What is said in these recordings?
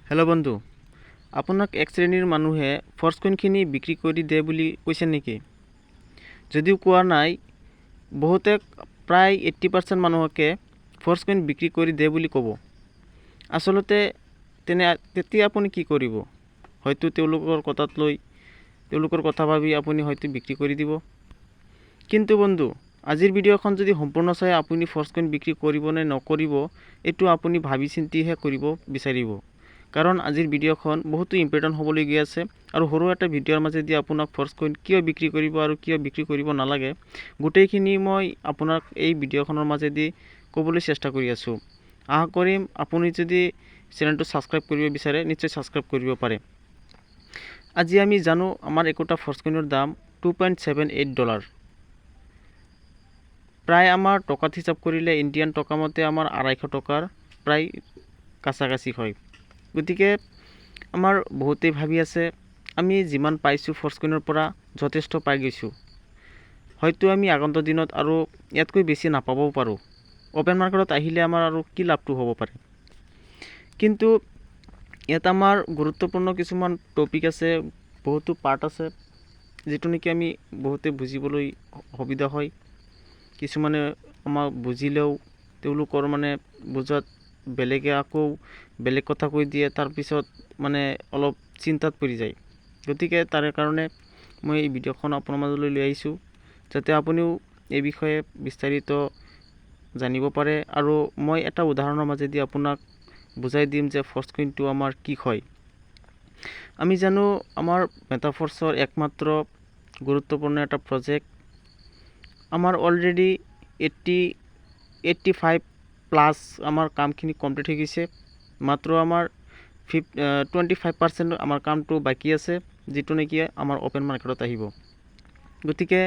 Hello' বন্ধু, আপোনাক এক শ্ৰেণীৰ মানুহে ফৰ্চ কইনখিনি বিক্ৰী কৰি দে বুলি কৈছে নেকি? যদিও কোৱা নাই, বহুতে প্ৰায় 80% মানুহকে ফৰ্চ কইন বিক্ৰী কৰি দে বুলি ক'ব। আচলতে তেতিয়া আপুনি কি কৰিব? হয়তো তেওঁলোকৰ কথা ভাবি আপুনি হয়তো বিক্ৰী কৰি দিব। কিন্তু বন্ধু, আজিৰ ভিডিঅ'খন যদি সম্পূৰ্ণ চাই আপুনি ফৰ্চ কইন বিক্ৰী কৰিব নে নকৰিব, এইটো আপুনি ভাবি চিন্তিহে কৰিব বিচাৰিব। কাৰণ আজিৰ ভিডিঅ'খন বহুতো ইম্পৰ্টেণ্ট হ'বলৈ গৈ আছে আৰু সৰু এটা ভিডিঅ'ৰ মাজেদি আপোনাক ফৰ্চ কইন কিয় বিক্ৰী কৰিব আৰু কিয় বিক্ৰী কৰিব নালাগে, গোটেইখিনি মই আপোনাক এই ভিডিঅ'খনৰ মাজেদি ক'বলৈ চেষ্টা কৰি আছোঁ। আশা কৰিম আপুনি যদি চেনেলটো ছাবস্ক্ৰাইব কৰিব বিচাৰে, নিশ্চয় ছাবস্ক্ৰাইব কৰিব পাৰে। আজি আমি জানো আমাৰ একোটা ফৰ্চ কইনৰ দাম $2.78। প্ৰায় আমাৰ টকাত হিচাপ কৰিলে ইণ্ডিয়ান টকা মতে আমাৰ 250 টকাৰ প্ৰায় কাছাকাছি হয়। গতিকে আমাৰ বহুতেই ভাবি আছে আমি যিমান পাইছোঁ ফৰ্চ কইনৰ পৰা যথেষ্ট পাই গৈছোঁ। হয়তো আমি আগন্তুক দিনত আৰু ইয়াতকৈ বেছি নাপাবও পাৰোঁ। অপেন মাৰ্কেটত আহিলে আমাৰ আৰু কি লাভটো হ'ব পাৰে। কিন্তু ইয়াত আমাৰ গুৰুত্বপূৰ্ণ কিছুমান টপিক আছে, বহুতো পাৰ্ট আছে, যিটো নেকি আমি বহুতে বুজিবলৈ সুবিধা হয়। কিছুমানে আমাক বুজিলেও তেওঁলোকৰ বুজাত বেলেগে আকৌ বেলেগ কথা কৈ দিয়ে, তাৰপিছত অলপ চিন্তাত পৰি যায়। গতিকে তাৰে কাৰণে মই এই ভিডিঅ'খন আপোনাৰ মাজলৈ লৈ আহিছোঁ, যাতে আপুনিও এই বিষয়ে বিস্তাৰিত জানিব পাৰে আৰু মই এটা উদাহৰণৰ মাজেদি আপোনাক বুজাই দিম যে ফৰ্চ কইনটো আমাৰ কি হয়। আমি জানো আমাৰ মেটাফৰ্চৰ একমাত্ৰ গুৰুত্বপূৰ্ণ এটা প্ৰজেক্ট আমাৰ অলৰেডি 85+ আমাৰ কামখিনি কমপ্লিট হৈ গৈছে। মাত্ৰ আমাৰ 25% আমাৰ কামটো বাকী আছে, যিটো নেকি আমাৰ অপেন মাৰ্কেটত আহিব। গতিকে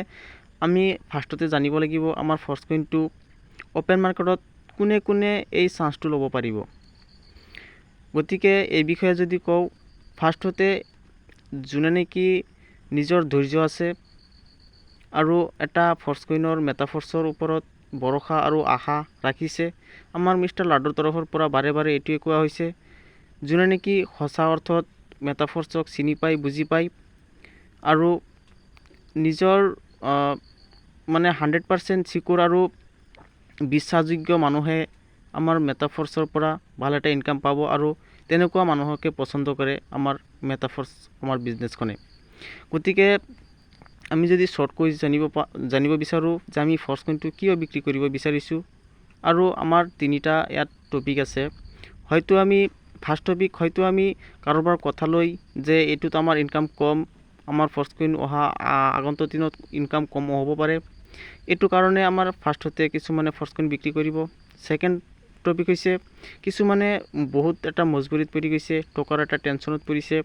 আমি ফাৰ্ষ্টতে জানিব লাগিব আমাৰ ফৰ্চ কইনটো অপেন মাৰ্কেটত কোনে কোনে এই চান্সটো ল'ব পাৰিব। গতিকে এই বিষয়ে যদি কওঁ, ফাৰ্ষ্টতে যোনে নেকি নিজৰ ধৈৰ্য আছে আৰু এটা ফৰ্চ কইনৰ মেটাফৰ্চৰ ওপৰত ভৰসা আৰু আশা ৰাখিছে, আমাৰ মিষ্টাৰ লাডুৰ তৰফৰ পৰা বাৰে বাৰে এইটোৱে কোৱা হৈছে, যোনে নেকি সঁচা অৰ্থত মেটাফৰ্চক চিনি পায়, বুজি পায় আৰু নিজৰ 100% চিকিউৰ আৰু বিশ্বাসযোগ্য মানুহে আমাৰ মেটাফৰ্চৰ পৰা ভাল এটা ইনকাম পাব আৰু তেনেকুৱা মানুহকে পচন্দ কৰে আমাৰ মেটাফৰ্চ, আমাৰ বিজনেছখনে। গতিকে আমি যদি শ্বৰ্টকৈ জানিব বিচাৰোঁ যে আমি ফৰ্চ কইনটো কিয় বিক্ৰী কৰিব বিচাৰিছোঁ, আৰু আমাৰ তিনিটা ইয়াত টপিক আছে। হয়তো আমি ফাৰ্ষ্ট টপিক, হয়তো আমি কাৰোবাৰ কথা লৈ যে এইটোত আমাৰ ইনকাম কম, আমাৰ ফৰ্চ কইন অহা আগন্তুক দিনত ইনকাম কম হ'ব পাৰে, এইটো কাৰণে আমাৰ ফাৰ্ষ্টতে কিছুমানে ফৰ্চ কইন বিক্ৰী কৰিব। ছেকেণ্ড টপিক হৈছে কিছুমানে বহুত এটা মজবুৰিত পৰি গৈছে, টকাৰ এটা টেনশ্যনত পৰিছে,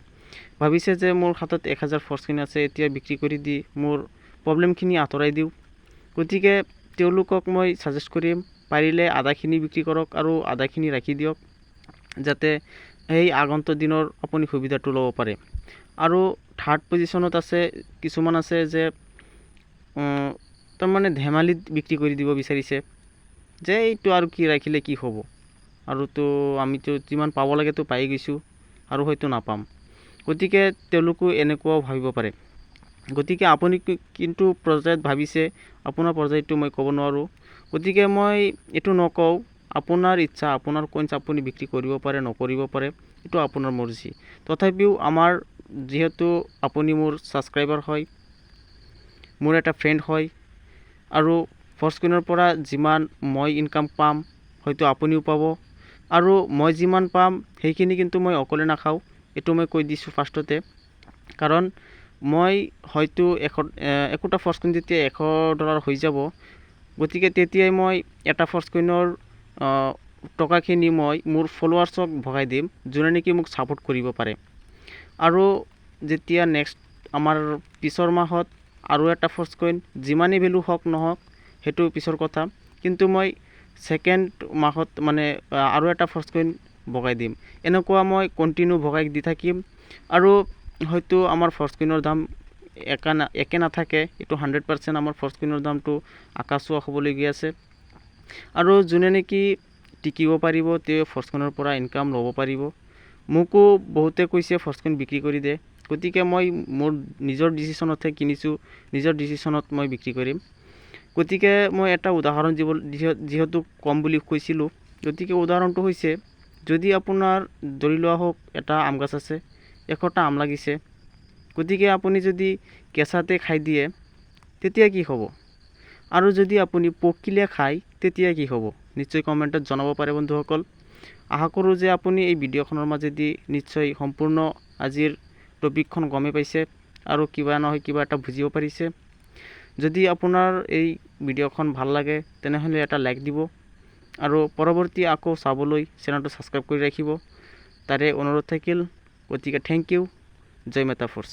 ভাবিছে যে মোৰ হাতত 1000 ফৰ্চ কইন আছে, এতিয়া বিক্ৰী কৰি দি মোৰ প্ৰব্লেমখিনি আঁতৰাই দিওঁ। গতিকে তেওঁলোকক মই ছাজেষ্ট কৰিম, পাৰিলে আধাখিনি বিক্ৰী কৰক আৰু আধাখিনি ৰাখি দিয়ক, যাতে সেই আগন্তুক দিনৰ আপুনি সুবিধাটো ল'ব পাৰে। আৰু থাৰ্ড পজিশ্যনত আছে কিছুমান আছে যে ধেমালিত বিক্ৰী কৰি দিব বিচাৰিছে, যে এইটো আৰু কি ৰাখিলে কি হ'ব, আৰুতো আমিতো যিমান পাব লাগেতো পাই গৈছোঁ আৰু হয়তো নাপাম। গতিকে তেওঁলোকো এনেকুৱাও ভাবিব পাৰে। গতিকে আপুনি কিন্তু পৰ্যায়ত ভাবিছে, আপোনাৰ পৰ্যায়টো মই ক'ব নোৱাৰোঁ। গতিকে মই এইটো নকওঁ, আপোনাৰ ইচ্ছা, আপোনাৰ কইনছ আপুনি বিক্ৰী কৰিব পাৰে, নকৰিব পাৰে, এইটো আপোনাৰ মৰ্জি। তথাপিও আমাৰ যিহেতু আপুনি মোৰ ছাবস্ক্ৰাইবাৰ হয়, মোৰ এটা ফ্ৰেণ্ড হয়, আৰু ফৰ্চ কইনৰ পৰা যিমান মই ইনকাম পাম হয়তো আপুনিও পাব, আৰু মই যিমান পাম সেইখিনি কিন্তু মই অকলে নাখাওঁ, এইটো মই কৈ দিছোঁ ফাৰ্ষ্টতে। কাৰণ মই হয়তো একোটা ফৰ্চ কইন যেতিয়া $100 হৈ যাব, গতিকে তেতিয়াই মই এটা ফৰ্চ কইনৰ টকাখিনি মই মোৰ ফলোৱাৰ্ছক ভগাই দিম, যোনে নেকি মোক ছাপোৰ্ট কৰিব পাৰে। আৰু যেতিয়া নেক্সট আমাৰ পিছৰ মাহত আৰু এটা ফৰ্চ কইন যিমানেই ভেলু হওক নহওক সেইটো পিছৰ কথা, কিন্তু মই ছেকেণ্ড মাহত আৰু এটা ফৰ্চ কইন ভগাই দিম। এনেকুৱা মই কণ্টিনিউ ভগাই দি থাকিম, আৰু হয়তো আমাৰ ফৰ্চ কইনৰ দাম একে নাথাকে, এইটো 100% আমাৰ ফৰ্চ কইনৰ দামটো আকাশ চুৱা হ'বলৈ গৈ আছে। আৰু যোনে নেকি টিকিব পাৰিব তেওঁ ফৰ্চ কইনৰ পৰা ইনকাম ল'ব পাৰিব। মোকো বহুতে কৈছে ফৰ্চখন বিক্ৰী কৰি দে, গতিকে মই মোৰ নিজৰ ডিচিশ্যনতহে কিনিছোঁ, নিজৰ ডিচিশ্যনত মই বিক্ৰী কৰিম। গতিকে মই এটা উদাহৰণ যিহেতু কম বুলি কৈছিলোঁ, গতিকে উদাহৰণটো হৈছে যদি আপোনাৰ ধৰি লোৱা হওক এটা আম গছ আছে, 100টা আম লাগিছে, গতিকে আপুনি যদি কেঁচাতে খাই দিয়ে তেতিয়া কি হ'ব, আৰু যদি আপুনি পকিলে খায় তেতিয়া কি হ'ব, নিশ্চয় কমেণ্টত জনাব পাৰে বন্ধুসকল। আশা কৰোঁ যে আপুনি এই ভিডিঅ'খনৰ মাজেদি নিশ্চয় সম্পূৰ্ণ আজিৰ টপিকখন গমে পাইছে আৰু কিবা নহয় কিবা এটা বুজিব পাৰিছে। যদি আপোনাৰ এই ভিডিঅ'খন ভাল লাগে তেনেহ'লে এটা লাইক দিব আৰু পৰৱৰ্তী আকৌ চাবলৈ চেনেলটো ছাবস্ক্ৰাইব কৰি ৰাখিব, তাৰে অনুৰোধ থাকিল। গতিকে থেংক ইউ, জয় মাতা ফ'ৰ্চ।